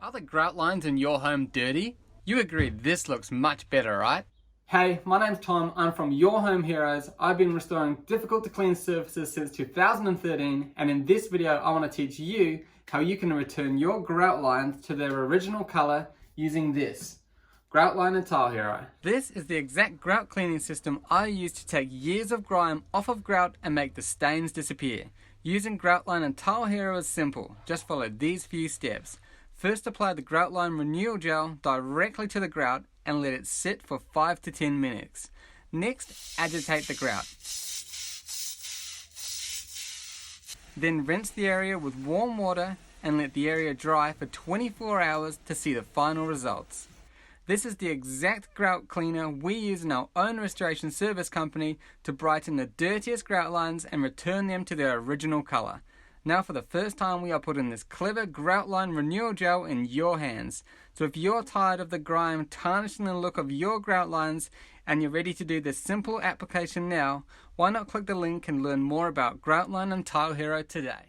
Are the grout lines in your home dirty? You agree this looks much better, right? Hey, my name's Tom. I'm from Your Home Heroes. I've been restoring difficult to clean surfaces since 2013, and in this video I want to teach you how you can return your grout lines to their original color using this Grout Line and Tile Hero. This is the exact grout cleaning system I used to take years of grime off of grout and make the stains disappear. Using Grout Line and Tile Hero is simple. Just follow these few steps. First, apply the Grout Line Renewal Gel directly to the grout and let it sit for 5 to 10 minutes. Next, agitate the grout. Then rinse the area with warm water and let the area dry for 24 hours to see the final results. This is the exact grout cleaner we use in our own restoration service company to brighten the dirtiest grout lines and return them to their original color. Now for the first time we are putting this clever Grout Line Renewal Gel in your hands. So if you're tired of the grime tarnishing the look of your grout lines and you're ready to do this simple application now, why not click the link and learn more about Grout Line and Tile Hero today.